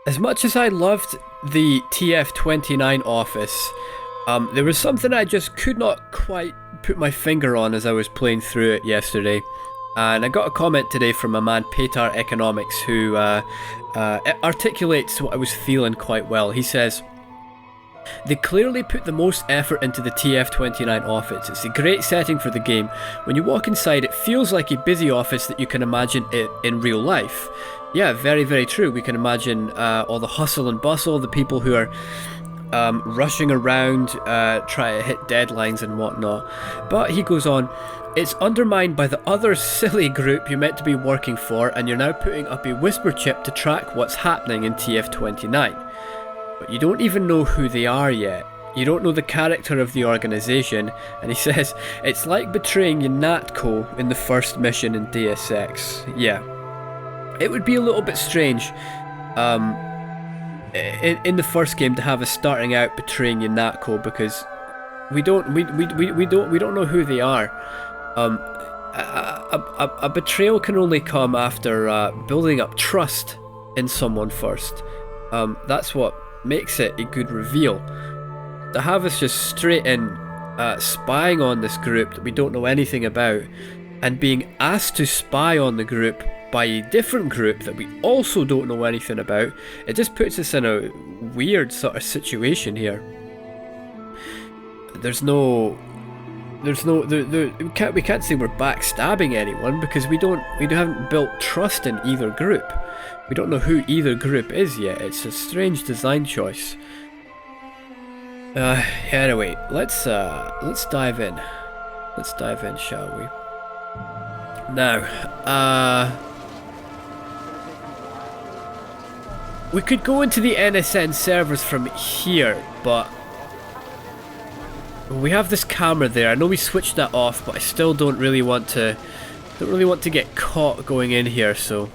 As much as I loved the TF-29 office, there was something I just could not quite put my finger on as I was playing through it yesterday. And I got a comment today from a man, Petar Economics, who articulates what I was feeling quite well. He says, "They clearly put the most effort into the TF-29 office. It's a great setting for the game. When you walk inside, it feels like a busy office that you can imagine it in real life." Yeah, very, very true. We can imagine all the hustle and bustle, the people who are rushing around, trying to hit deadlines and whatnot. But he goes on, "It's undermined by the other silly group you're meant to be working for, and you're now putting up a whisper chip to track what's happening in TF-29. But you don't even know who they are yet. You don't know the character of the organisation," and he says, "It's like betraying your Natco in the first mission in Deus Ex." Yeah. It would be a little bit strange in the first game to have us starting out betraying your Natco, because we don't know who they are. A betrayal can only come after building up trust in someone first. That's what makes it a good reveal. To have us just straight in spying on this group that we don't know anything about, and being asked to spy on the group by a different group that we also don't know anything about, it just puts us in a weird sort of situation here. We can't say we're backstabbing anyone, because we haven't built trust in either group. We don't know who either group is yet. It's a strange design choice. Anyway, let's dive in. Let's dive in, shall we? Now, we could go into the NSN servers from here, but we have this camera there. I know we switched that off, but I still don't really want to get caught going in here, so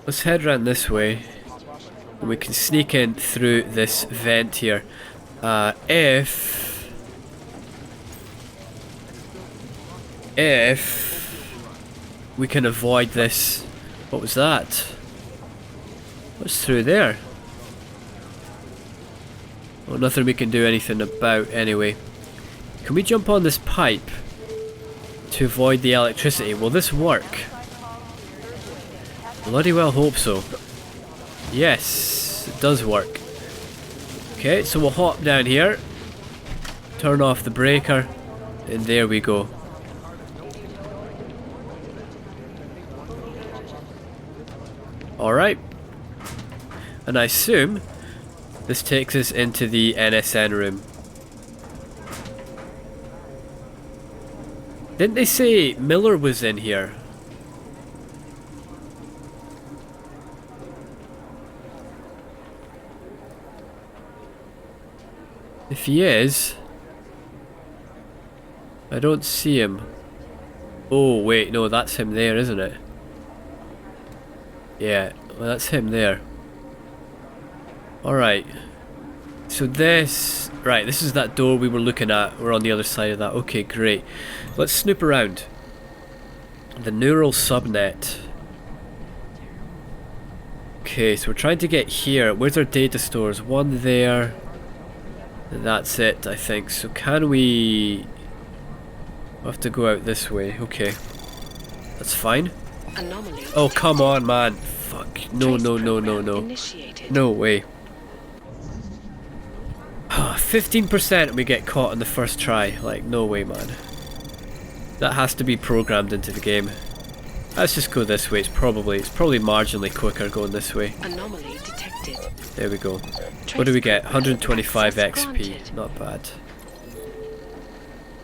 let's head around this way and we can sneak in through this vent here. If we can avoid this. What was that? What's through there? Well, nothing we can do anything about anyway. Can we jump on this pipe to avoid the electricity? Will this work? Bloody well hope so. Yes, it does work. Okay, so we'll hop down here, turn off the breaker, and there we go. Alright. And I assume this takes us into the NSN room. Didn't they say Miller was in here? If he is, I don't see him. Oh wait, no, that's him there, isn't it? Yeah, well, that's him there. Alright. So this... Right, this is that door we were looking at. We're on the other side of that. Okay, great. Let's snoop around. The neural subnet. Okay, so we're trying to get here. Where's our data stores? One there. And that's it, I think. So can we... We'll have to go out this way. Okay. That's fine. Anomaly Oh, come on, man. Fuck. No, no, no, no, no. No way. 15% we get caught on the first try. Like, no way, man. That has to be programmed into the game. Let's just go this way. It's probably marginally quicker going this way. Anomaly detected. There we go. What do we get? 125 XP. Not bad.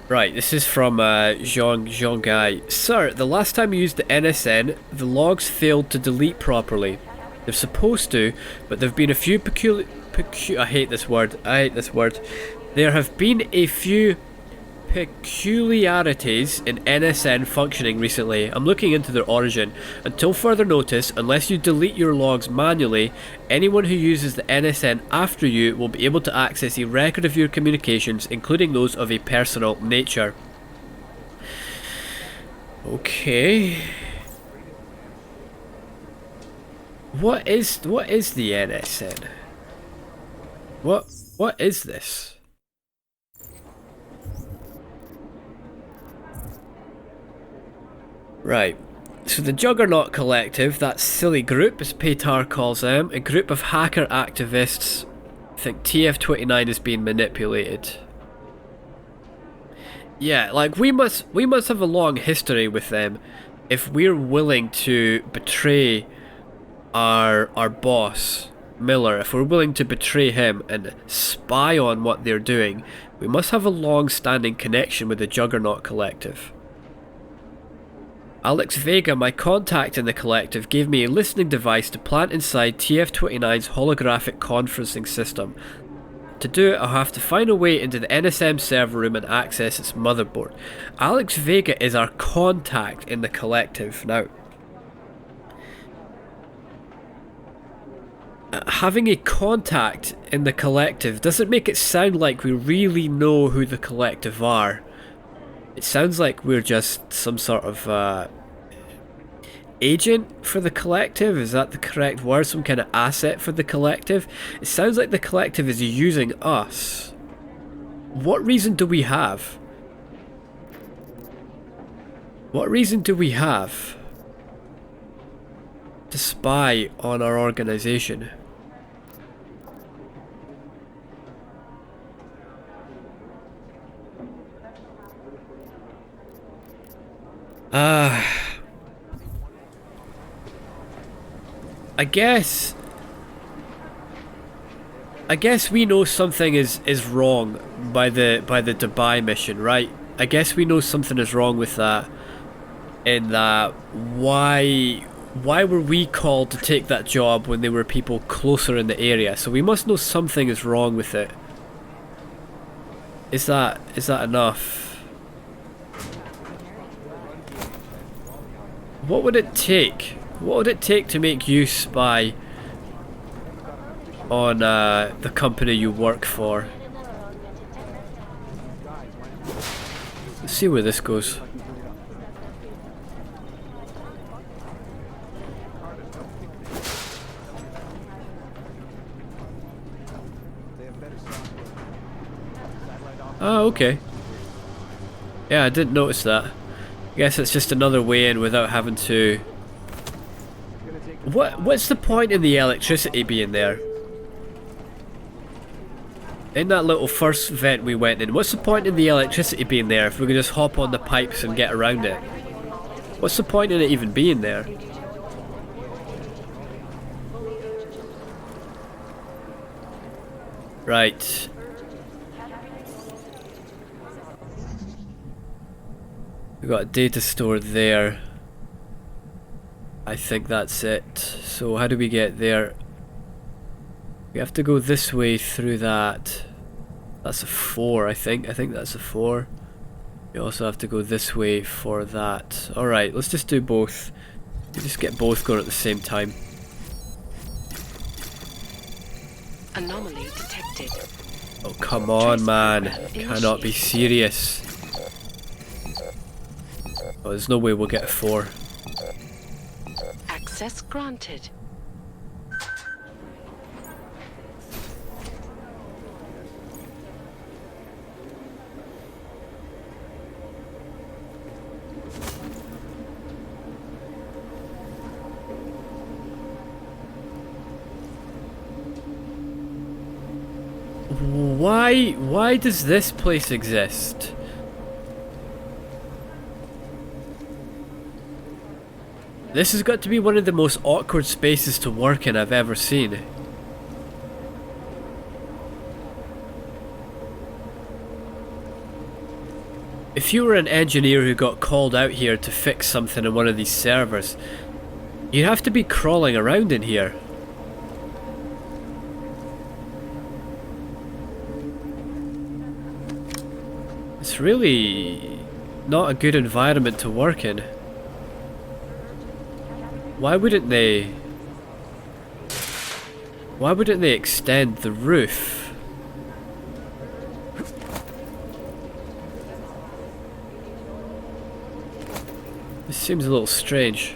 Right, this is from Jean Guy. "Sir, the last time you used the NSN, the logs failed to delete properly. They're supposed to, but there have been a few I hate this word. There have been a few peculiarities in NSN functioning recently. I'm looking into their origin. Until further notice, unless you delete your logs manually, anyone who uses the NSN after you will be able to access a record of your communications, including those of a personal nature." Okay. What is the NSN? What is this? Right. So the Juggernaut Collective, that silly group, as Paytar calls them, a group of hacker activists, think TF-29 is being manipulated. Yeah, like we must have a long history with them if we're willing to betray our boss, Miller. If we're willing to betray him and spy on what they're doing, we must have a long-standing connection with the Juggernaut Collective. Alex Vega, my contact in the collective, gave me a listening device to plant inside TF-29's holographic conferencing system. To do it, I'll have to find a way into the NSM server room and access its motherboard. Alex Vega is our contact in the collective. Now, having a contact in the collective doesn't make it sound like we really know who the collective are. It sounds like we're just some sort of agent for the collective. Is that the correct word? Some kind of asset for the collective? It sounds like the collective is using us. What reason do we have? What reason do we have to spy on our organization? I guess we know something is wrong by the Dubai mission, right? I guess we know something is wrong with that. In that, why were we called to take that job when there were people closer in the area? So we must know something is wrong with it. Is that enough? What would it take? What would it take to make you spy on the company you work for? Let's see where this goes. Oh, okay. Yeah, I didn't notice that. I guess it's just another way in without having to... What's the point in the electricity being there? In that little first vent we went in, what's the point in the electricity being there if we can just hop on the pipes and get around it? What's the point in it even being there? Right. We got a data store there. I think that's it. So how do we get there? We have to go this way through that. That's a 4, I think. I think that's a 4. We also have to go this way for that. Alright, let's just do both. We just get both going at the same time. Anomaly detected. Oh, come on, man. Cannot be serious. Oh, there's no way we'll get a 4. Access granted. Why does this place exist? This has got to be one of the most awkward spaces to work in I've ever seen. If you were an engineer who got called out here to fix something in one of these servers, you'd have to be crawling around in here. It's really not a good environment to work in. Why wouldn't they extend the roof? This seems a little strange.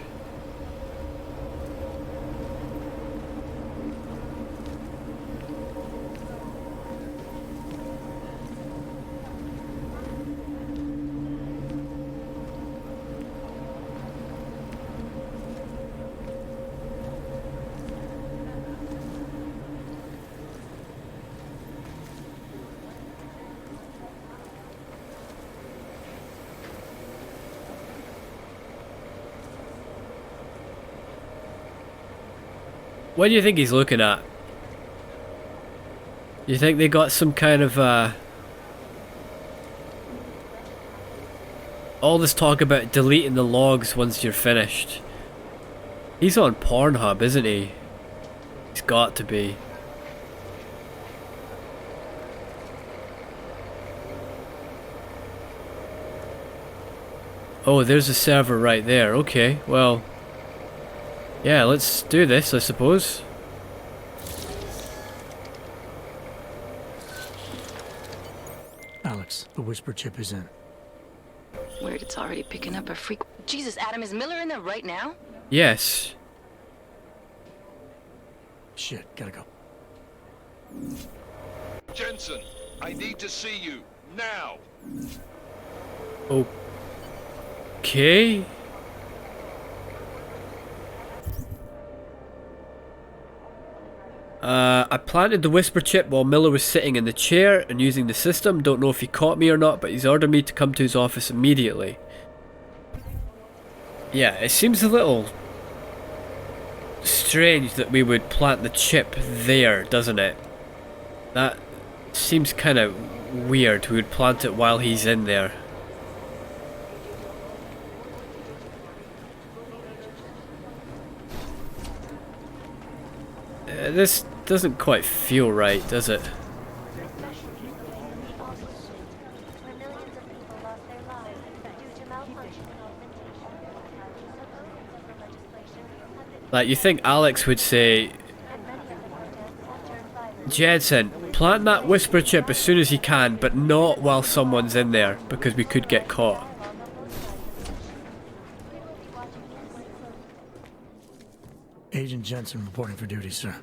What do you think he's looking at? You think they got some kind of, all this talk about deleting the logs once you're finished. He's on Pornhub, isn't he? He's got to be. Oh, there's a server right there. Okay, well... yeah, let's do this, I suppose. Alex, the whisper chip is in. Weird, it's already picking up a freak. Jesus, Adam, is Miller in there right now? Yes. Shit, gotta go. Jensen, I need to see you, now! Okay. I planted the whisper chip while Miller was sitting in the chair and using the system. Don't know if he caught me or not, but he's ordered me to come to his office immediately. Yeah, it seems a little strange that we would plant the chip there, doesn't it? That seems kind of weird. We would plant it while he's in there. This doesn't quite feel right, does it? Like, you think Alex would say, Jensen, plant that whisper chip as soon as you can, but not while someone's in there, because we could get caught. Agent Jensen reporting for duty, sir.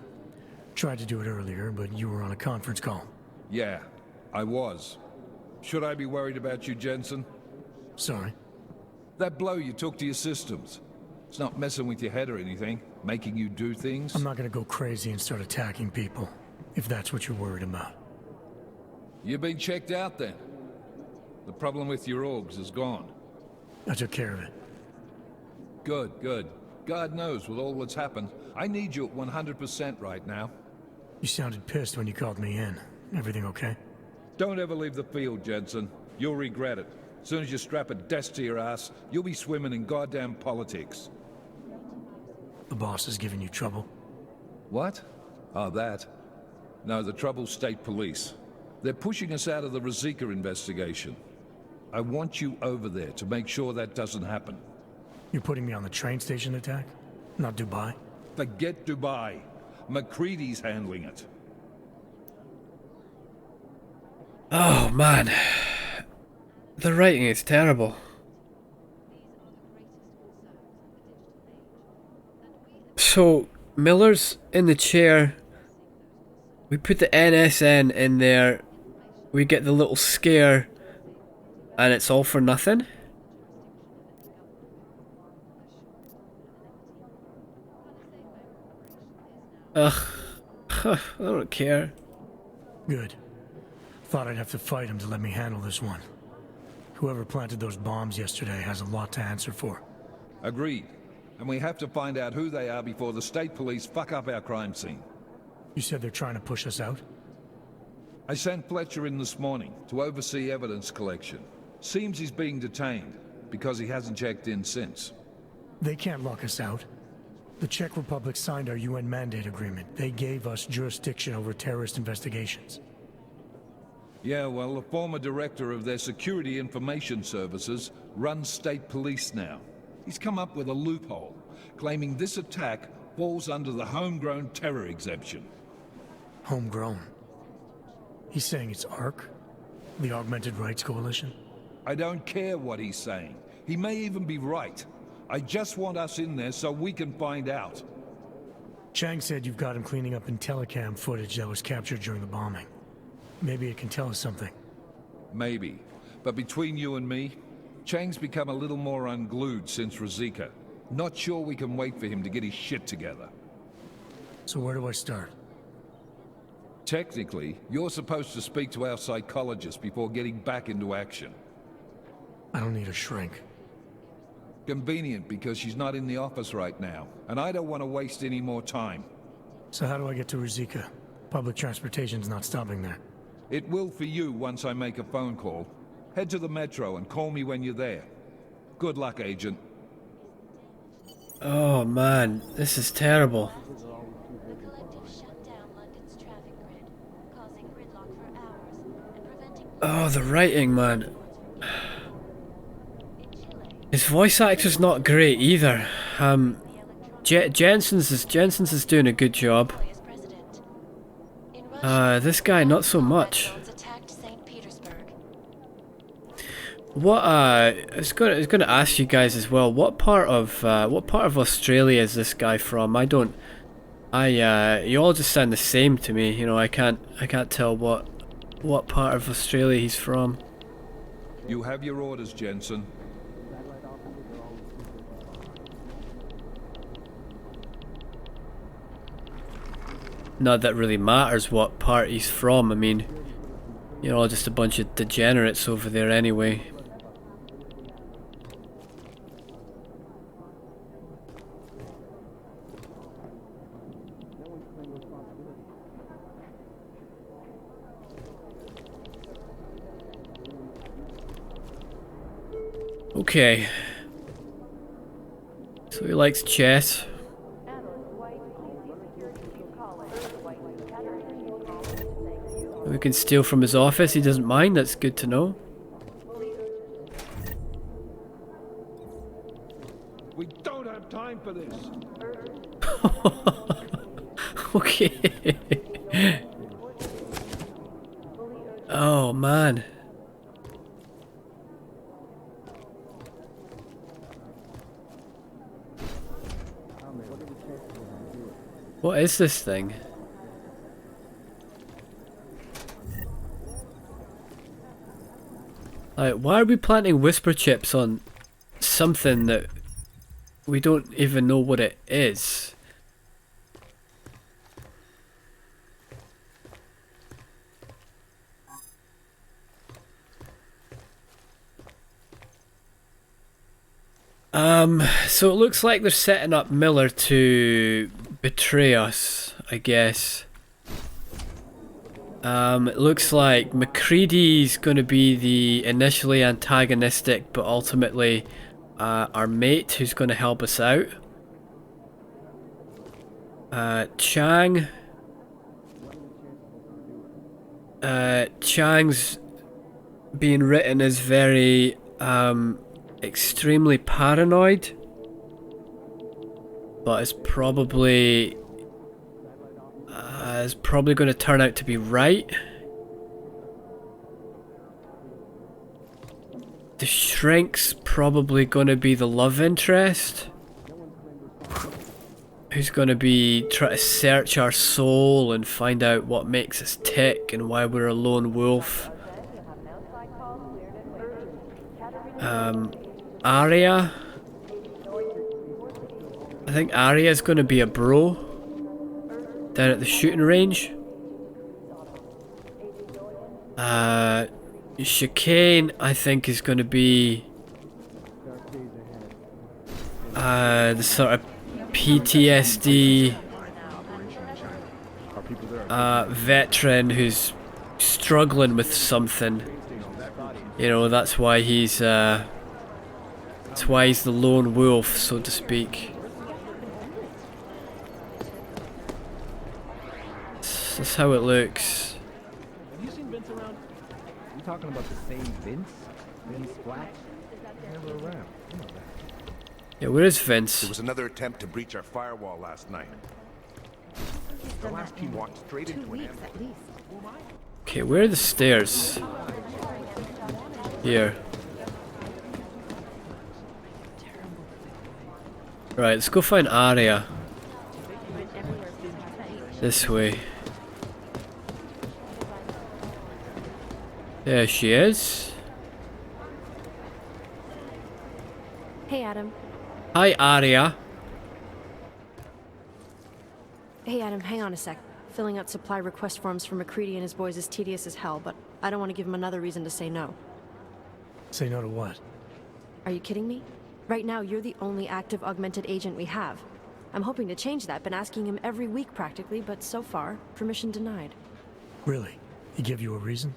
Tried to do it earlier, but you were on a conference call. Yeah, I was. Should I be worried about you, Jensen? Sorry. That blow you took to your systems. It's not messing with your head or anything, making you do things? I'm not gonna go crazy and start attacking people, if that's what you're worried about. You've been checked out then. The problem with your orgs is gone. I took care of it. Good, good. God knows with all that's happened, I need you at 100% right now. You sounded pissed when you called me in. Everything okay? Don't ever leave the field, Jensen. You'll regret it. As soon as you strap a desk to your ass, you'll be swimming in goddamn politics. The boss is giving you trouble? What? Oh, that? No, the trouble's state police. They're pushing us out of the Ruzicka investigation. I want you over there to make sure that doesn't happen. You're putting me on the train station attack? Not Dubai? Forget Dubai. McCready's handling it. Oh man, the writing is terrible. So Miller's in the chair. We put the NSN in there. We get the little scare, and it's all for nothing. Ugh, I don't care. Good. Thought I'd have to fight him to let me handle this one. Whoever planted those bombs yesterday has a lot to answer for. Agreed. And we have to find out who they are before the state police fuck up our crime scene. You said they're trying to push us out? I sent Fletcher in this morning to oversee evidence collection. Seems he's being detained, because he hasn't checked in since. They can't lock us out. The Czech Republic signed our UN mandate agreement. They gave us jurisdiction over terrorist investigations. Yeah, well, the former director of their security information services runs state police now. He's come up with a loophole, claiming this attack falls under the homegrown terror exemption. Homegrown? He's saying it's ARC? The Augmented Rights Coalition? I don't care what he's saying. He may even be right. I just want us in there so we can find out. Chang said you've got him cleaning up Intellicam footage that was captured during the bombing. Maybe it can tell us something. Maybe. But between you and me, Chang's become a little more unglued since Ruzicka. Not sure we can wait for him to get his shit together. So where do I start? Technically, you're supposed to speak to our psychologist before getting back into action. I don't need a shrink. Convenient because she's not in the office right now, and I don't want to waste any more time. So how do I get to Ruzicka? Public transportation's not stopping there. It will for you once I make a phone call. Head to the metro and call me when you're there. Good luck, Agent. Oh man, this is terrible. The collective shut down London's traffic grid, causing gridlock for hours and preventing Oh, the writing, man. His voice actor's not great either. Jensen's is doing a good job. as president. In Russia, This guy not so much. rebels attacked St. Petersburg. What I was gonna ask you guys as well. What part of Australia is this guy from? You all just sound the same to me. You know, I can't tell what part of Australia he's from. You have your orders, Jensen. Not that really matters what part he's from. I mean, you're all just a bunch of degenerates over there anyway. Okay. So he likes chess. We can steal from his office, he doesn't mind, that's good to know. We don't have time for this. Okay. Oh man. What is this thing? Like, why are we planting whisper chips on something that we don't even know what it is? So it looks like they're setting up Miller to betray us, I guess. It looks like MacReady's going to be the initially antagonistic, but ultimately our mate who's going to help us out. Chang's being written as very extremely paranoid, but is probably going to turn out to be right. The Shrink's probably going to be the love interest, who's going to be trying to search our soul and find out what makes us tick and why we're a lone wolf. Arya, I think Arya's going to be a bro down at the shooting range. Chicane, I think, is going to be the sort of PTSD veteran who's struggling with something. You know, that's why he's the lone wolf, so to speak. That's how it looks. Have you seen Vince around? You talking about the same Vince? Vince Splash? Never around. You know that. Yeah, where is Vince? There was another attempt to breach our firewall last night. The last team walked straight into an ambush. Okay, where are the stairs? Here. Right, let's go find Arya. This way. There she is. Hey, Adam. Hi, Arya. Hey, Adam, hang on a sec. Filling out supply request forms for MacReady and his boys is tedious as hell, but I don't want to give him another reason to say no. Say no to what? Are you kidding me? Right now, you're the only active augmented agent we have. I'm hoping to change that, been asking him every week practically, but so far, permission denied. Really? He give you a reason?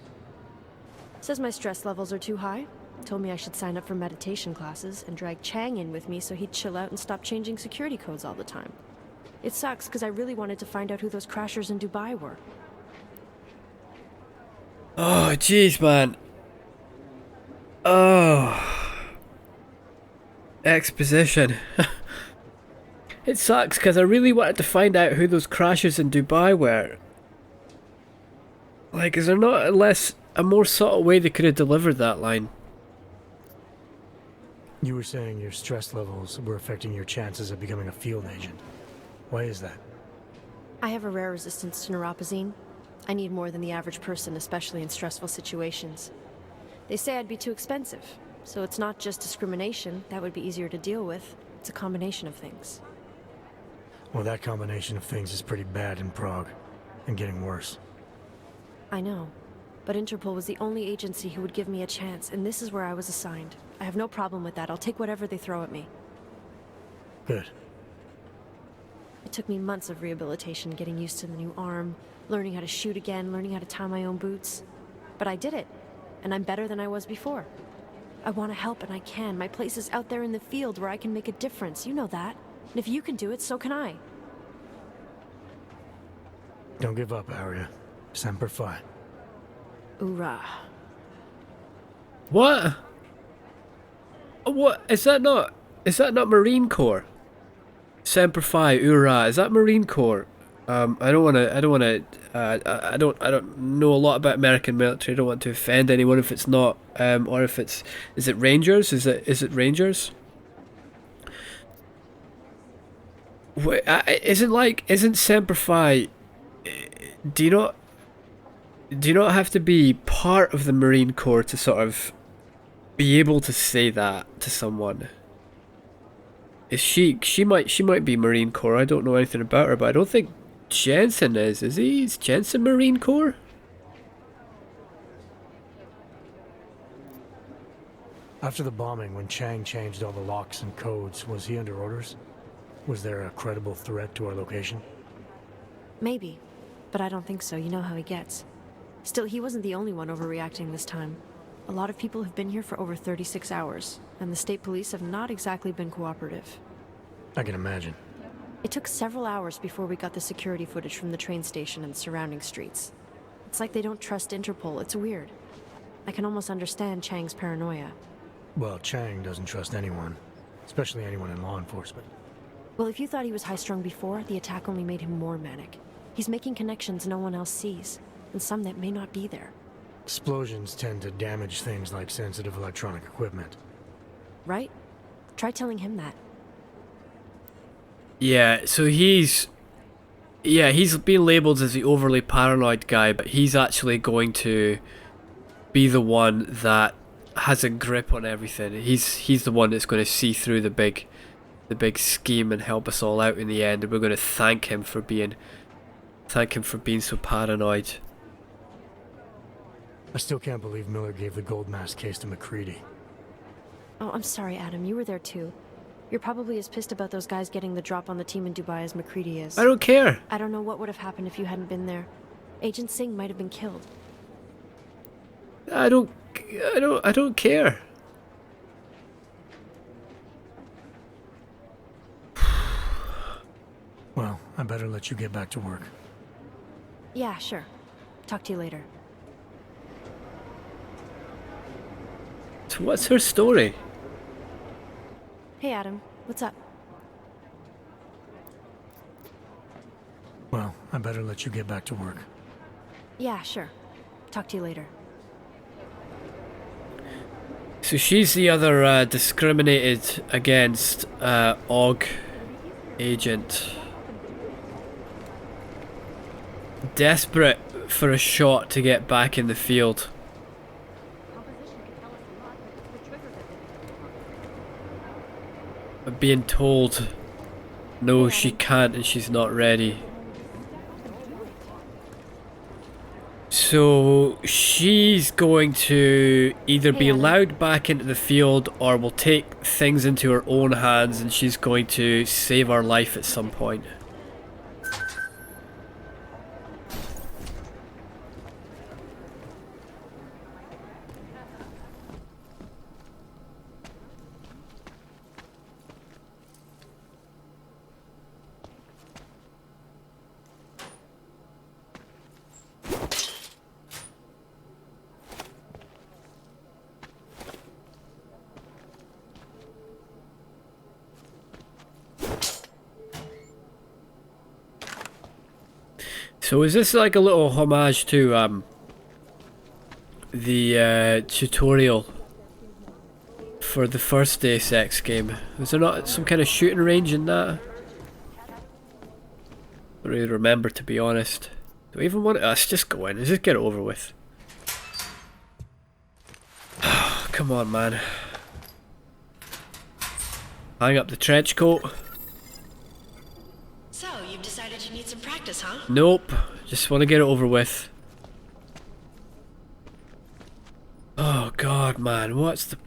Says my stress levels are too high. Told me I should sign up for meditation classes and drag Chang in with me so he'd chill out and stop changing security codes all the time. It sucks because I really wanted to find out who those crashers in Dubai were. Oh, jeez, man. Oh. Exposition. It sucks because I really wanted to find out who those crashers in Dubai were. Like, is there not a more subtle way they could have delivered that line? You were saying your stress levels were affecting your chances of becoming a field agent. Why is that? I have a rare resistance to neuropazine. I need more than the average person, especially in stressful situations. They say I'd be too expensive, so it's not just discrimination. That would be easier to deal with. It's a combination of things. Well, that combination of things is pretty bad in Prague, and getting worse. I know, but Interpol was the only agency who would give me a chance, and this is where I was assigned. I have no problem with that. I'll take whatever they throw at me. Good. It took me months of rehabilitation, getting used to the new arm, learning how to shoot again, learning how to tie my own boots. But I did it, and I'm better than I was before. I want to help, and I can. My place is out there in the field where I can make a difference. You know that. And if you can do it, so can I. Don't give up, Arya. Semper Fi. Hoorah. What? What? Is that not Marine Corps? Semper Fi, hoorah. Is that Marine Corps? I don't know a lot about American military. I don't want to offend anyone if it's not, or if it's, is it Rangers? Is it Rangers? Wait, isn't Semper Fi, do you not have to be part of the Marine Corps to sort of be able to say that to someone? Is she might be Marine Corps. I don't know anything about her, but I don't think Jensen is he? Is Jensen Marine Corps? After the bombing, when Chang changed all the locks and codes, was he under orders? Was there a credible threat to our location? Maybe, but I don't think so. You know how he gets. Still, he wasn't the only one overreacting this time. A lot of people have been here for over 36 hours, and the state police have not exactly been cooperative. I can imagine. It took several hours before we got the security footage from the train station and surrounding streets. It's like they don't trust Interpol. It's weird. I can almost understand Chang's paranoia. Well, Chang doesn't trust anyone, especially anyone in law enforcement. Well, if you thought he was high-strung before, the attack only made him more manic. He's making connections no one else sees, and some that may not be there. Explosions tend to damage things like sensitive electronic equipment. Right? Try telling him that. Yeah, so he's been labelled as the overly paranoid guy, but he's actually going to be the one that has a grip on everything. He's the one that's going to see through the big scheme and help us all out in the end, and we're going to thank him for being so paranoid. I still can't believe Miller gave the gold mask case to McCready. Oh, I'm sorry, Adam. You were there too. You're probably as pissed about those guys getting the drop on the team in Dubai as McCready is. I don't care. I don't know what would have happened if you hadn't been there. Agent Singh might have been killed. I don't care. Well, I better let you get back to work. Yeah, sure. Talk to you later. So what's her story? Hey, Adam. What's up? Well, I better let you get back to work. Yeah, sure. Talk to you later. So she's the other discriminated against Aug agent. Desperate for a shot to get back in the field. But being told no, she can't and she's not ready. So she's going to either be allowed back into the field or will take things into her own hands, and she's going to save our life at some point. So is this like a little homage to the tutorial for the first Deus Ex game? Was there not some kind of shooting range in that? I don't really remember, to be honest. Do I even want to? Let's just go in. Let's just get it over with. Come on, man. Hang up the trench coat. So, you've decided you need some practice, huh? Nope. Just want to get it over with. Oh god, man. What's the...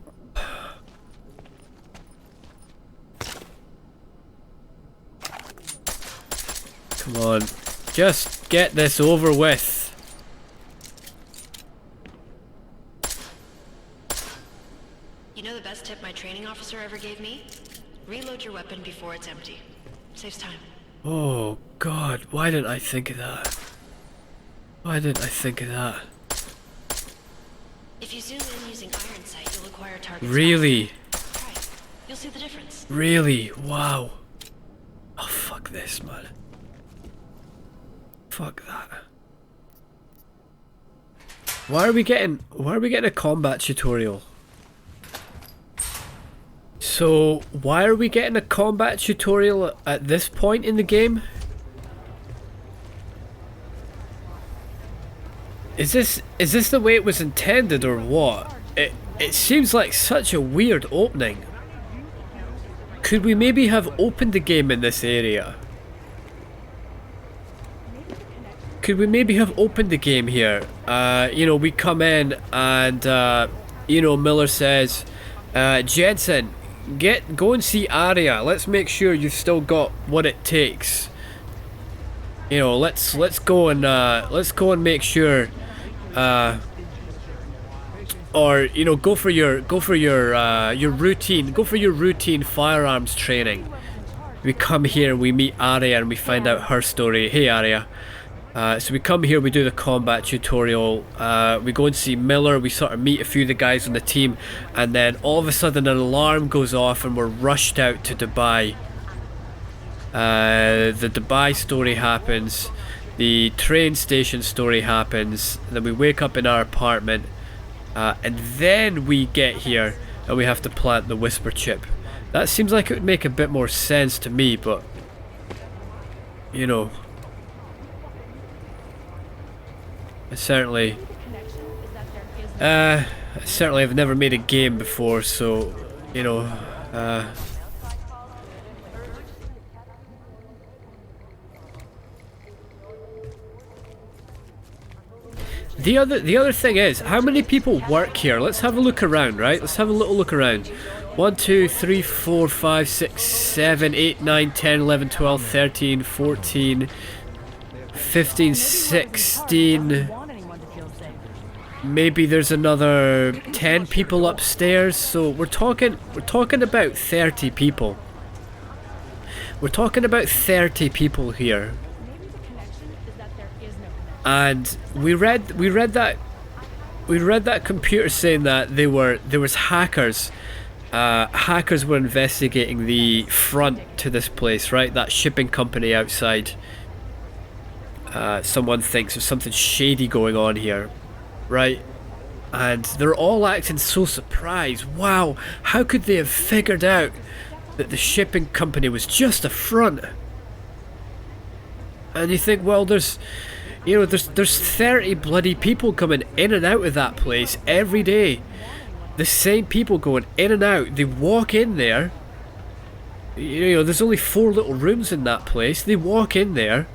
Come on. Just get this over with. You know the best tip my training officer ever gave me? Reload your weapon before it's empty. Saves time. Oh god, why didn't I think of that? Why didn't I think of that? If you zoom in using iron sight, you'll acquire targets. Really? Try it. You'll see the difference. Really? Wow. Oh fuck this, man. Fuck that. Why are we getting a combat tutorial? So, why are we getting a combat tutorial at this point in the game? Is this the way it was intended or what? It seems like such a weird opening. Could we maybe have opened the game in this area? Could we maybe have opened the game here? You know, we come in and, you know, Miller says, Jensen, go and see Aria. Let's make sure you've still got what it takes. You know, let's go and make sure, or you know, go for your routine firearms training. We come here, we meet Aria, and we find out her story. Hey, Aria. So we come here, we do the combat tutorial, we go and see Miller, we sort of meet a few of the guys on the team, and then all of a sudden an alarm goes off and we're rushed out to Dubai. The Dubai story happens, the train station story happens, then we wake up in our apartment, and then we get here and we have to plant the whisper chip. That seems like it would make a bit more sense to me, but you know, I certainly have never made a game before, so you know, the other thing is, how many people work here? Let's have a look around, right? Let's have a little look around. 1, 2, 3, 4, 5, 6, 7, 8, 9, 10, 11, 12, 13, 14, 15, 16... Maybe there's another 10 people upstairs, so we're talking about 30 people. We're talking about 30 people here. And we read that computer saying that there was hackers. Hackers were investigating the front to this place, right? That shipping company outside. Someone thinks there's something shady going on here. Right, and they're all acting so surprised. Wow, how could they have figured out that the shipping company was just a front? And you think, well, there's 30 bloody people coming in and out of that place every day. The same people going in and out. They walk in there. You know, there's only 4 little rooms in that place. They walk in there.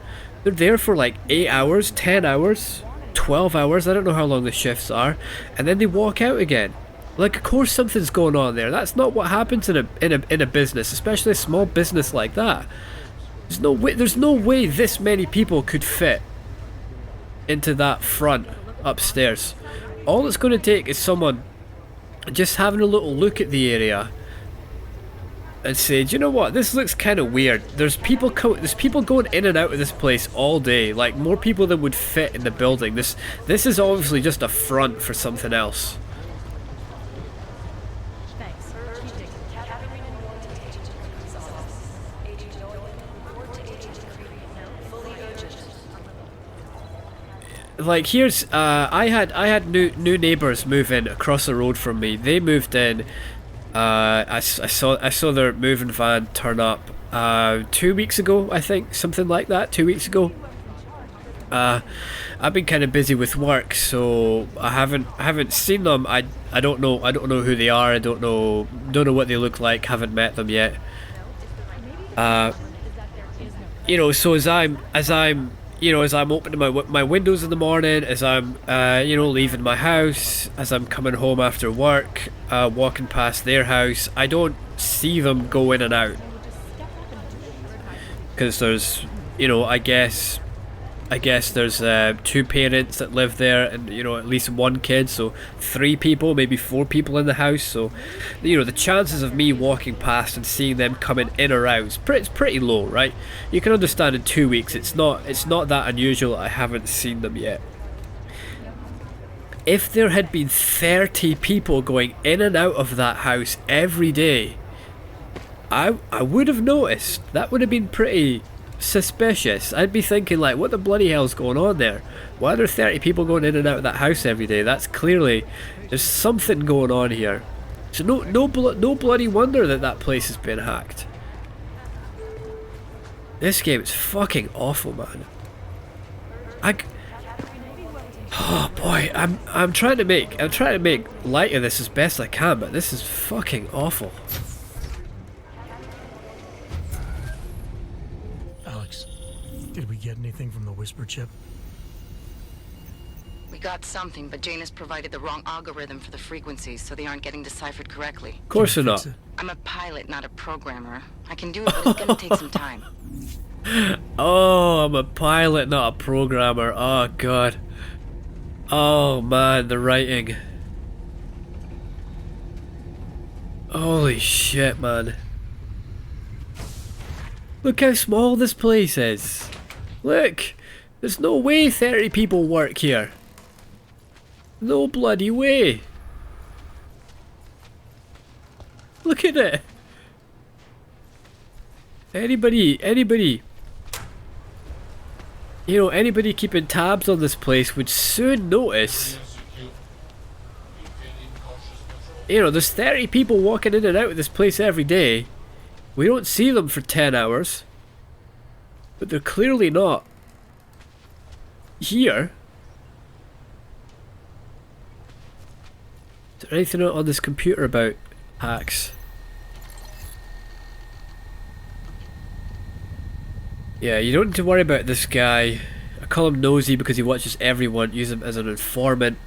They're there for like 8 hours, 10 hours. 12 hours, I don't know how long the shifts are, and then they walk out again. Like, of course something's going on there. That's not what happens in a business, especially a small business like that. There's no way this many people could fit into that front upstairs. All it's going to take is someone just having a little look at the area and say, do you know what, this looks kind of weird. There's people going in and out of this place all day, like more people than would fit in the building. This is obviously just a front for something else. Like, here's I had new neighbors move in across the road from me. They moved in. I saw their moving van turn up 2 weeks ago, I think, something like that. 2 weeks ago. I've been kind of busy with work, so I haven't seen them. I don't know who they are. I don't know what they look like. Haven't met them yet. You know, so as I'm opening my windows in the morning, as I'm leaving my house, as I'm coming home after work, walking past their house, I don't see them go in and out, because there's, I guess there's 2 parents that live there, and at least 1 kid, so 3 people, maybe 4 people in the house. So the chances of me walking past and seeing them coming in or out is pretty low, right? You can understand in 2 weeks it's not that unusual. I haven't seen them yet. If there had been 30 people going in and out of that house every day, I would have noticed. That would have been pretty suspicious. I'd be thinking, like, what the bloody hell's going on there? Why are there 30 people going in and out of that house every day? That's clearly, there's something going on here. So no bloody wonder that place has been hacked. This game is fucking awful, man. Oh boy, I'm trying to make light of this as best I can, but this is fucking awful. Did we get anything from the whisper chip? We got something, but Jane has provided the wrong algorithm for the frequencies, so they aren't getting deciphered correctly. Of course they're not. I'm a pilot, not a programmer. I can do it, but it's gonna take some time. Oh, I'm a pilot, not a programmer. Oh god. Oh man, the writing. Holy shit, man. Look how small this place is. Look, there's no way 30 people work here. No bloody way. Look at it. Anybody, anybody keeping tabs on this place would soon notice. There's 30 people walking in and out of this place every day. We don't see them for 10 hours. But they're clearly not here. Is there anything on this computer about hacks? Yeah, you don't need to worry about this guy. I call him Nosy because he watches everyone, use him as an informant.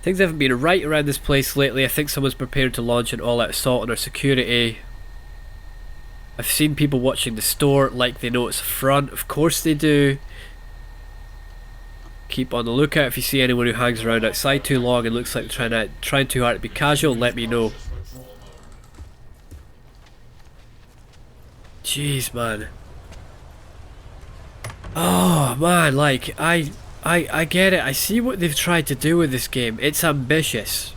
Things haven't been right around this place lately. I think someone's prepared to launch an all-out assault on our security. I've seen people watching the store like they know it's a front. Of course they do. Keep on the lookout. If you see anyone who hangs around outside too long and looks like they're trying too hard to be casual, let me know. Jeez, man. Oh man, like I get it. I see what they've tried to do with this game. It's ambitious.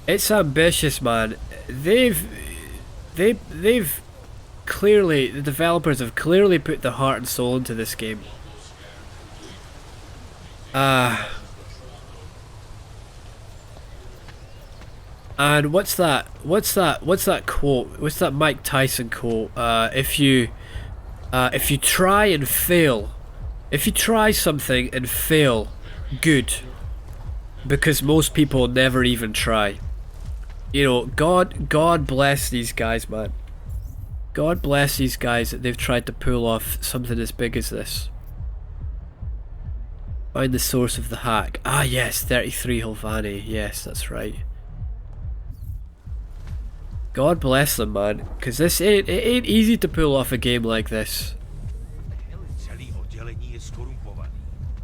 It's ambitious, man. They've clearly, the developers have clearly put their heart and soul into this game. And what's that quote? What's that Mike Tyson quote? If you try and fail, if you try something and fail, good, because most people never even try. God bless these guys, man. God bless these guys that they've tried to pull off something as big as this. Find the source of the hack. Ah yes, 33 Hulvani. Yes, that's right. God bless them, man, because it ain't easy to pull off a game like this.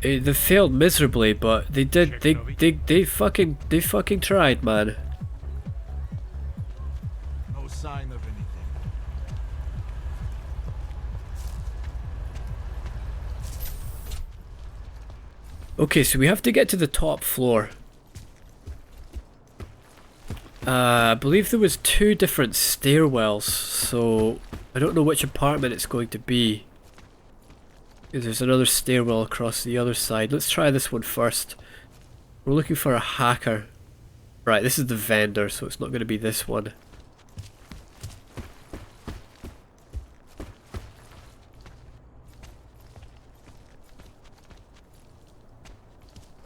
They failed miserably, but they did. They fucking tried, man. No sign of anything. Okay, so we have to get to the top floor. I believe there was 2 different stairwells, so I don't know which apartment it's going to be. There's another stairwell across the other side. Let's try this one first. We're looking for a hacker. Right, this is the vendor, so it's not going to be this one.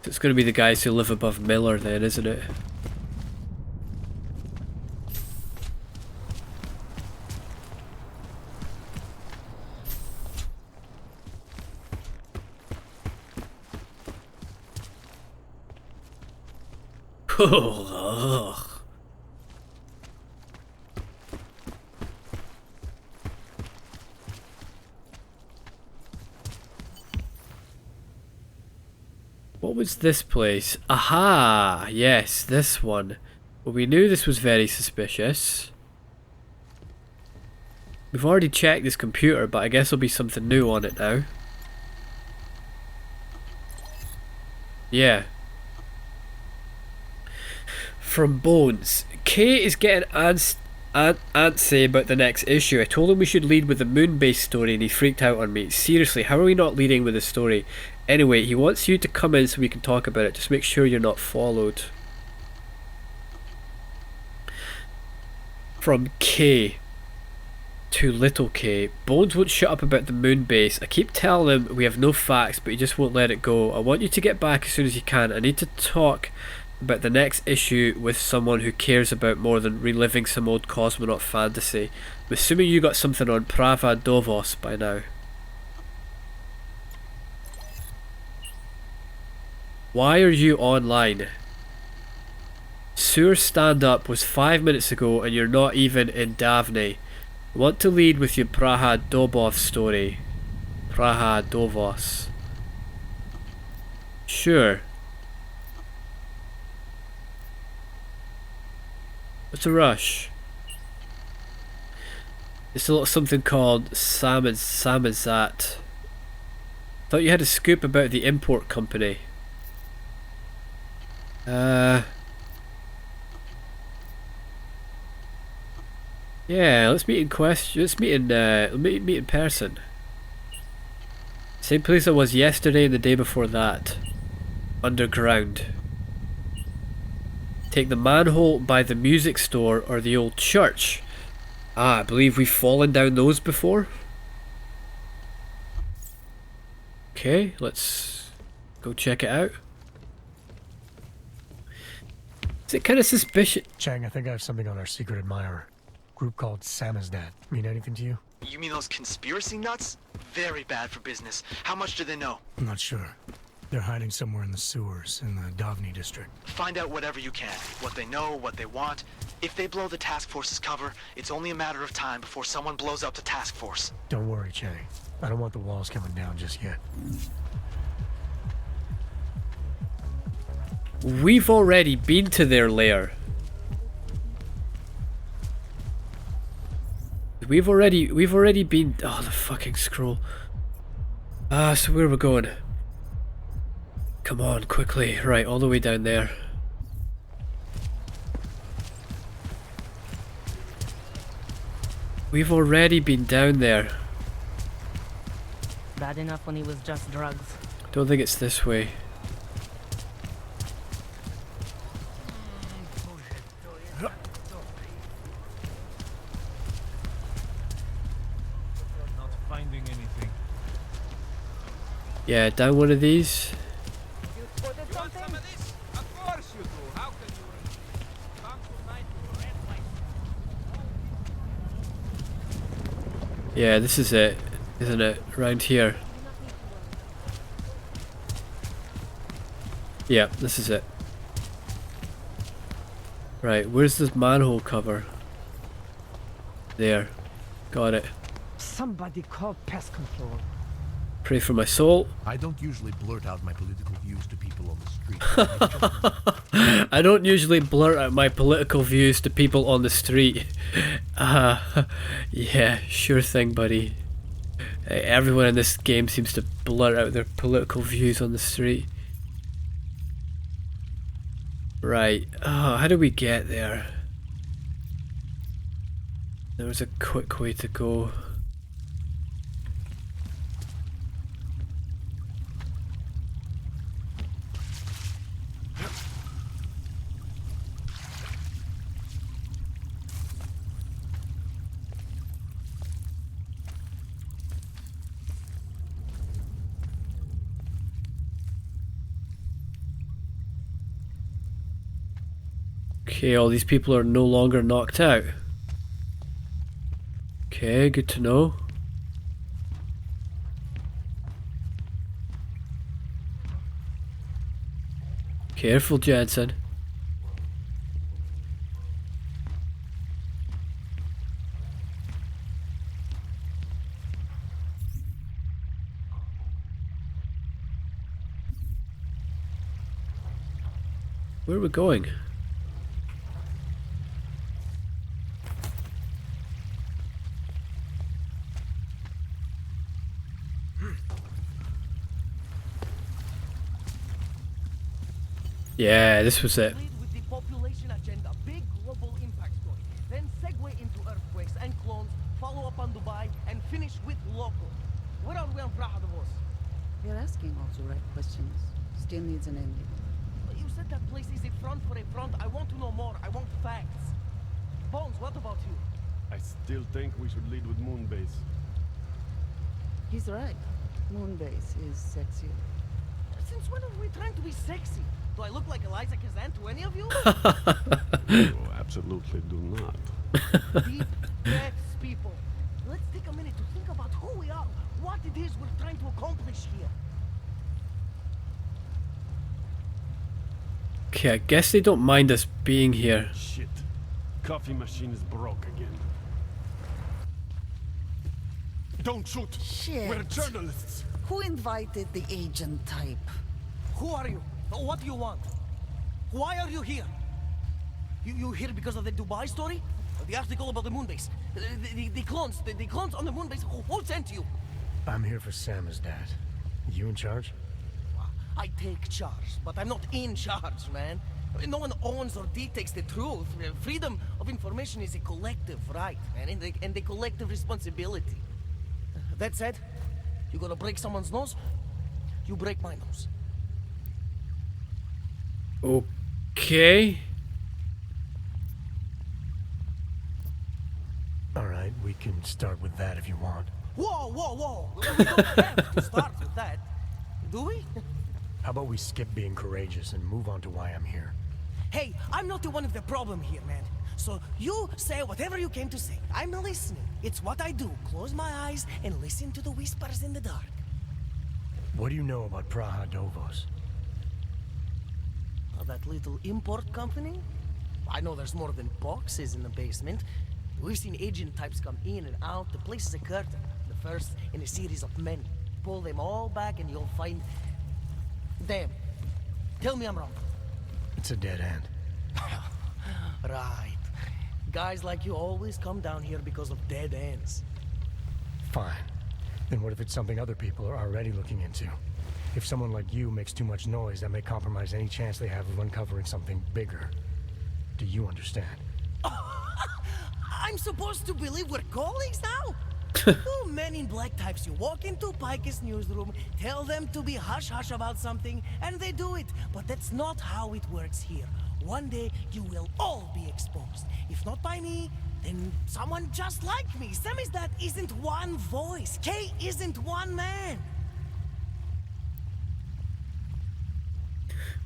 It's going to be the guys who live above Miller then, isn't it? Ugh. What was this place? Aha! Yes, this one. Well, we knew this was very suspicious. We've already checked this computer, but I guess there'll be something new on it now. Yeah. From Bones. Kay is getting antsy about the next issue. I told him we should lead with the moon-based story and he freaked out on me. Seriously, how are we not leading with the story? Anyway, he wants you to come in so we can talk about it. Just make sure you're not followed. From K to Little K. Bones won't shut up about the moon base. I keep telling him we have no facts, but he just won't let it go. I want you to get back as soon as you can. I need to talk about the next issue with someone who cares about more than reliving some old cosmonaut fantasy. I'm assuming you got something on Prava Dovos by now. Why are you online? Sewer stand-up was 5 minutes ago and you're not even in Davne. I want to lead with your Praha Dobov story. Praha Dovos. Sure. What's a rush? It's a little something called Samizat. Thought you had a scoop about the import company. Yeah, let's meet in meet in person. Same place I was yesterday and the day before that. Underground. Take the manhole by the music store or the old church. Ah, I believe we've fallen down those before. Okay, let's go check it out. Is it kind of suspicious? Chang, I think I have something on our secret admirer. Group called Samizdat. Mean anything to you? You mean those conspiracy nuts? Very bad for business. How much do they know? I'm not sure. They're hiding somewhere in the sewers in the Davni district. Find out whatever you can. What they know, what they want. If they blow the task force's cover, it's only a matter of time before someone blows up the task force. Don't worry, Chang. I don't want the walls coming down just yet. We've already been to their lair. We've already been. Oh, the fucking scroll. Ah, so where are we going? Come on, quickly. Right, all the way down there. We've already been down there. Bad enough when he was just drugs. Don't think it's this way. Yeah, down one of these. Yeah, this is it, isn't it? Around here. Yeah, this is it. Right, where's this manhole cover? There. Got it. Somebody call pest control. Pray for my soul. I don't usually blurt out my political views to people on the street. I don't usually blurt out my political views to people on the street. Yeah, sure thing, buddy. Everyone in this game seems to blurt out their political views on the street. Right. Oh, how do we get there? There was a quick way to go. Okay, all these people are no longer knocked out. Okay, good to know. Careful, Jensen. Where are we going? Yeah, this was it. With the population agenda, big global impact story. Then segue into earthquakes and clones, follow up on Dubai, and finish with local. Where are we on Praha, the boss? You're asking all the right questions. Still needs an ending. You said that place is a front for a front. I want to know more. I want facts. Bones, what about you? I still think we should lead with Moonbase. He's right. Moonbase is sexier. Since when are we trying to be sexy? Do I look like Eliza Kazan to any of you? You absolutely do not. Deep breaths, people. Let's take a minute to think about who we are, what it is we're trying to accomplish here. Okay, I guess they don't mind us being here. Shit. Coffee machine is broke again. Don't shoot! Shit. We're journalists! Who invited the agent type? Who are you? What do you want? Why are you here? You here because of the Dubai story? The article about the moonbase? The clones? The clones on the moonbase? Who sent you? I'm here for Sam's dad. You in charge? I take charge, but I'm not in charge, man. No one owns or dictates the truth. Freedom of information is a collective right, man, and a collective responsibility. That said, you gonna break someone's nose? You break my nose. Okay. Alright, we can start with that if you want. Whoa, whoa, whoa! We don't have to start with that, do we? How about we skip being courageous and move on to why I'm here? Hey, I'm not the one of the problem here, man. So you say whatever you came to say. I'm listening. It's what I do. Close my eyes and listen to the whispers in the dark. What do you know about Praha Dovos? That little import company? I know there's more than boxes in the basement. We've seen agent types come in and out. The place is a curtain. The first in a series of many. Pull them all back and you'll find... Damn. Tell me I'm wrong. It's a dead end. Right. Guys like you always come down here because of dead ends. Fine. Then what if it's something other people are already looking into? If someone like you makes too much noise, that may compromise any chance they have of uncovering something bigger. Do you understand? I'm supposed to believe we're colleagues now? Two men in black types, you walk into Pike's newsroom, tell them to be hush-hush about something, and they do it. But that's not how it works here. One day, you will all be exposed. If not by me, then someone just like me. Sammy's dad isn't one voice. Kay isn't one man.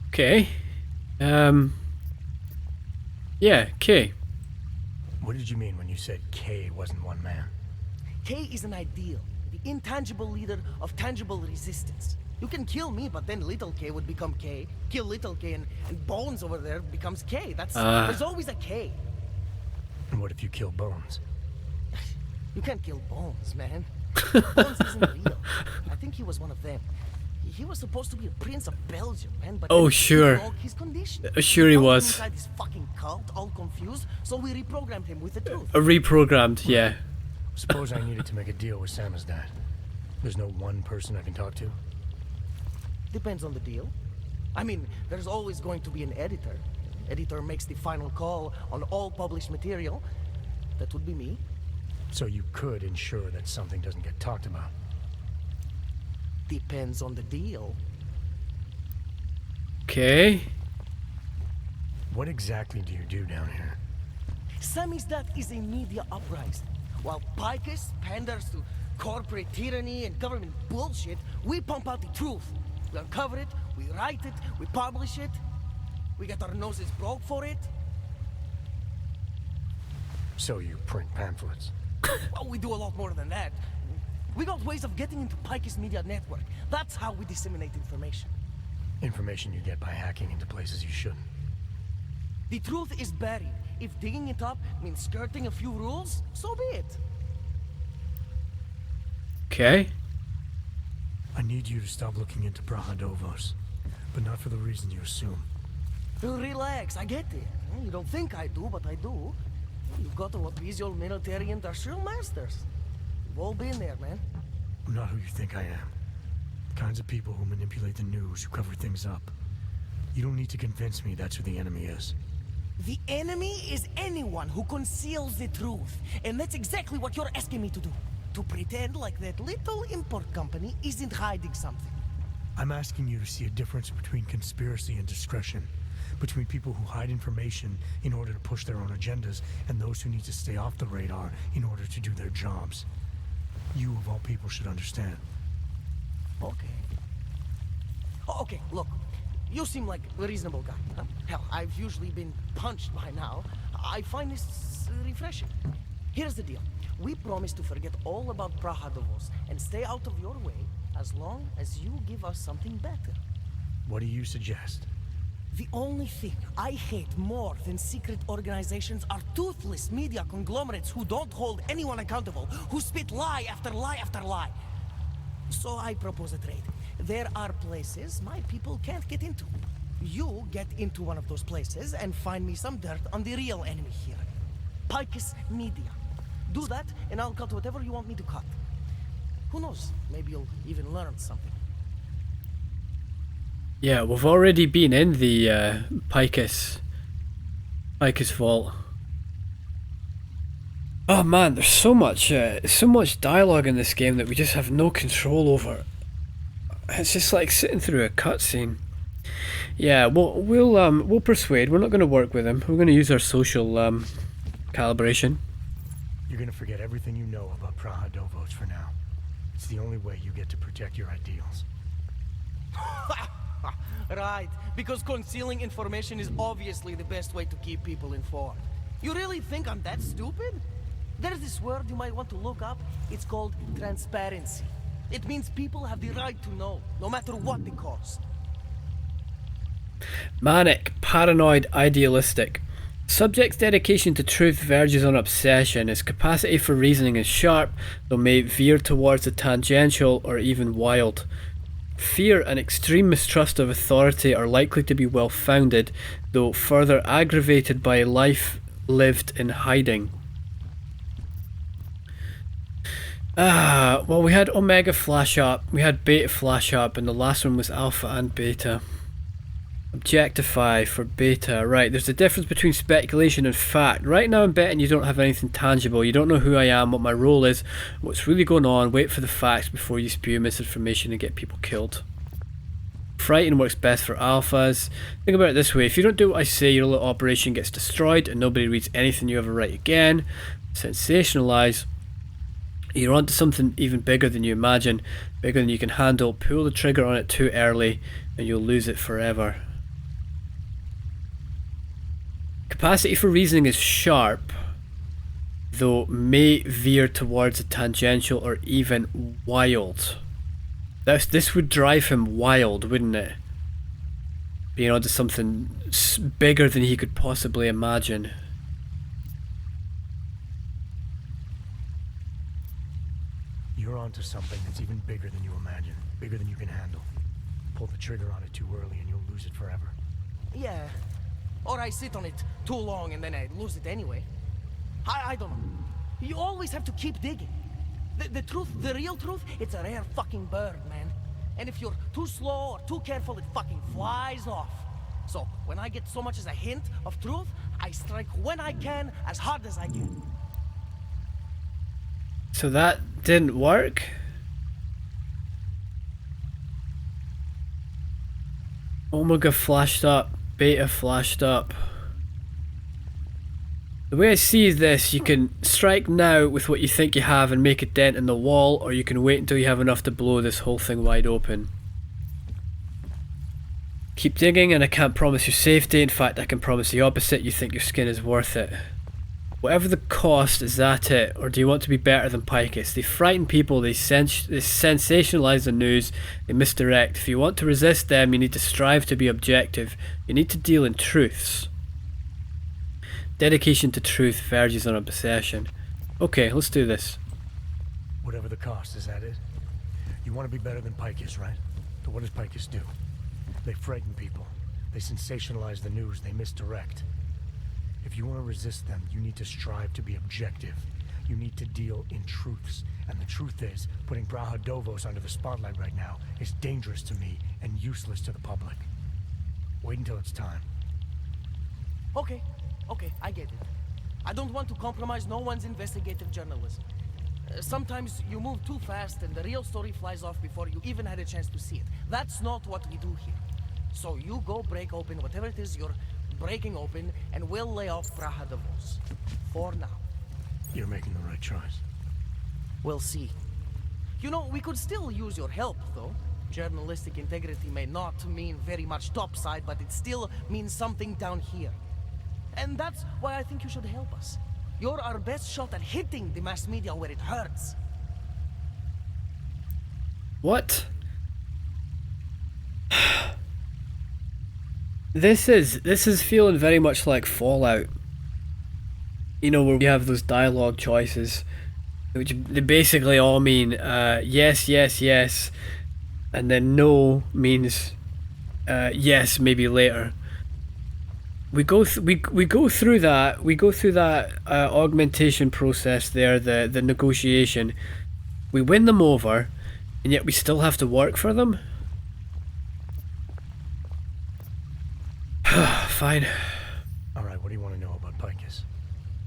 Okay. Yeah, Kay. What did you mean when you said Kay wasn't one man? K is an ideal, the intangible leader of tangible resistance. You can kill me, but then little K would become K. Kill little K and Bones over there becomes K. There's always a K. And what if you kill Bones? You can't kill Bones, man. Bones isn't real. I think he was one of them. He was supposed to be a prince of Belgium, man, but oh sure, his condition. Sure he was. Inside this fucking cult, all confused, so we reprogrammed him with the truth. Reprogrammed, yeah. Suppose I needed to make a deal with Sam's dad. There's no one person I can talk to? Depends on the deal. I mean, there's always going to be an editor. Editor makes the final call on all published material. That would be me. So you could ensure that something doesn't get talked about? Depends on the deal. Okay. What exactly do you do down here? Sammy's dad is a media uprising. While Picus panders to corporate tyranny and government bullshit, we pump out the truth. We uncover it, we write it, we publish it. We get our noses broke for it. So you print pamphlets? Well, we do a lot more than that. We got ways of getting into Picus Media Network. That's how we disseminate information. Information you get by hacking into places you shouldn't. The truth is buried. If digging it up means skirting a few rules, so be it. Okay. I need you to stop looking into Brahadovos, but not for the reason you assume. Relax, I get it. You don't think I do, but I do. You've got what visual military industrial masters. We've all been there, man. I'm not who you think I am. The kinds of people who manipulate the news, who cover things up. You don't need to convince me that's who the enemy is. The enemy is anyone who conceals the truth. And that's exactly what you're asking me to do. To pretend like that little import company isn't hiding something. I'm asking you to see a difference between conspiracy and discretion. Between people who hide information in order to push their own agendas and those who need to stay off the radar in order to do their jobs. You, of all people, should understand. Okay. Okay, look. You seem like a reasonable guy. Huh? Hell, I've usually been punched by now. I find this refreshing. Here's the deal. We promise to forget all about Prahadovos and stay out of your way as long as you give us something better. What do you suggest? The only thing I hate more than secret organizations are toothless media conglomerates who don't hold anyone accountable, who spit lie after lie after lie. So I propose a trade. There are places my people can't get into. You get into one of those places and find me some dirt on the real enemy here. Picus Media. Do that, and I'll cut whatever you want me to cut. Who knows? Maybe you'll even learn something. Yeah, we've already been in the Picus vault. Oh man, there's so much dialogue in this game that we just have no control over. It's just like sitting through a cutscene. Yeah, we'll persuade. We're not going to work with him. We're going to use our social calibration. You're going to forget everything you know about Prahadovos for now. It's the only way you get to protect your ideals. Right, because concealing information is obviously the best way to keep people informed. You really think I'm that stupid? There's this word you might want to look up. It's called transparency. It means people have the right to know, no matter what the cost. Manic, paranoid, idealistic. Subject's dedication to truth verges on obsession. His capacity for reasoning is sharp, though may veer towards the tangential or even wild. Fear and extreme mistrust of authority are likely to be well founded, though further aggravated by a life lived in hiding. Well, we had Omega flash up, we had Beta flash up, and the last one was Alpha and Beta. Objectify for Beta. Right, there's a difference between speculation and fact. Right now I'm betting you don't have anything tangible. You don't know who I am, what my role is, what's really going on. Wait for the facts before you spew misinformation and get people killed. Frighten works best for alphas. Think about it this way. If you don't do what I say, your little operation gets destroyed and nobody reads anything you ever write again. Sensationalize. You're onto something even bigger than you imagine. Bigger than you can handle. Pull the trigger on it too early and you'll lose it forever. Capacity for reasoning is sharp. though may veer towards a tangential or even wild. This would drive him wild, wouldn't it? Being onto something bigger than he could possibly imagine. You're onto something that's even bigger than you imagine. Bigger than you can handle. Pull the trigger on it too early and you'll lose it forever. Yeah. Or I sit on it too long and then I lose it anyway. I don't know. You always have to keep digging. The truth, the real truth, it's a rare fucking bird, man. And if you're too slow or too careful, it fucking flies off. So, when I get so much as a hint of truth, I strike when I can, as hard as I can. So that didn't work? Omega flashed up, Beta flashed up. The way I see this, you can strike now with what you think you have and make a dent in the wall, or you can wait until you have enough to blow this whole thing wide open. Keep digging and I can't promise you safety. In fact, I can promise the opposite. You think your skin is worth it. Whatever the cost, is that it? Or do you want to be better than Picus? They frighten people, they sensationalize the news, they misdirect. If you want to resist them, you need to strive to be objective. You need to deal in truths. Dedication to truth verges on obsession. Okay, let's do this. Whatever the cost, is that it? You want to be better than Picus, right? So what does Picus do? They frighten people. They sensationalize the news. They misdirect. If you want to resist them, you need to strive to be objective. You need to deal in truths. And the truth is, putting Praha Dovos under the spotlight right now is dangerous to me and useless to the public. Wait until it's time. Okay, I get it. I don't want to compromise no one's investigative journalism. Sometimes you move too fast and the real story flies off before you even had a chance to see it. That's not what we do here. So you go break open whatever it is you're breaking open, and we'll lay off Praha Dovos. For now. You're making the right choice. We'll see. You know, we could still use your help, though. Journalistic integrity may not mean very much topside, but it still means something down here. And that's why I think you should help us. You're our best shot at hitting the mass media where it hurts. What? This is feeling very much like Fallout. You know, where you have those dialogue choices, which they basically all mean yes, yes, yes, and then no means yes, maybe later. We go through that augmentation process there, the negotiation. We win them over, and yet we still have to work for them. Fine. Alright, what do you want to know about Picus?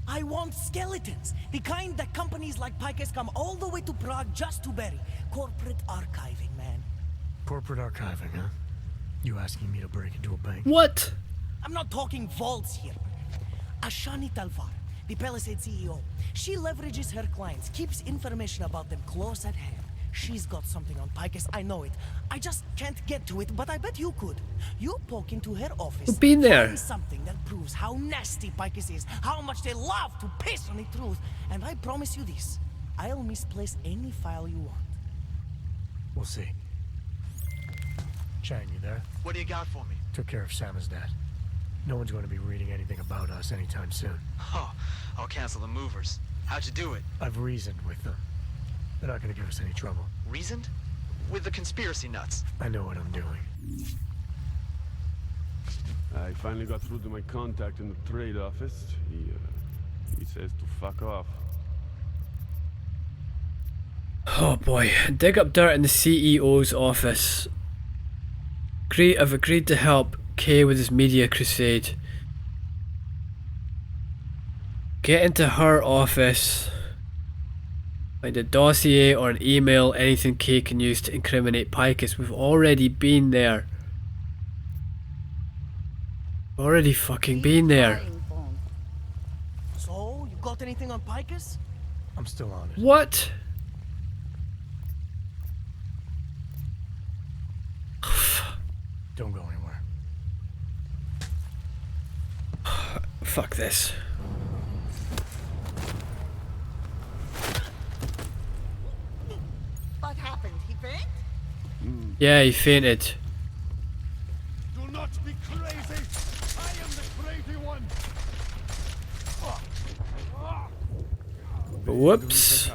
I want skeletons. The kind that companies like Picus come all the way to Prague just to bury. Corporate archiving, man. Corporate archiving, huh? You asking me to break into a bank? What? I'm not talking vaults here. Ashani Talvar, the Palisade CEO. She leverages her clients, keeps information about them close at hand. She's got something on Picus, I know it. I just can't get to it, but I bet you could. You poke into her office, We've been there. Find something that proves how nasty Picus is, how much they love to piss on the truth, and I promise you this, I'll misplace any file you want. We'll see. Chang, you there? What do you got for me? Took care of Sam's dad. No one's going to be reading anything about us anytime soon. Oh, I'll cancel the movers. How'd you do it? I've reasoned with them. They're not going to give us any trouble. Reasoned? With the conspiracy nuts. I know what I'm doing. I finally got through to my contact in the trade office. He says to fuck off. Oh boy, dig up dirt in the CEO's office. I've agreed to help Kay with his media crusade. Get into her office. Find a dossier or an email, anything Kay can use to incriminate Picus. We've already been there. Already fucking been there. So, you got anything on Picus? I'm still on it. What? Don't go anywhere. Fuck this. Yeah, he fainted. Do not be crazy. I am the crazy one. Whoops.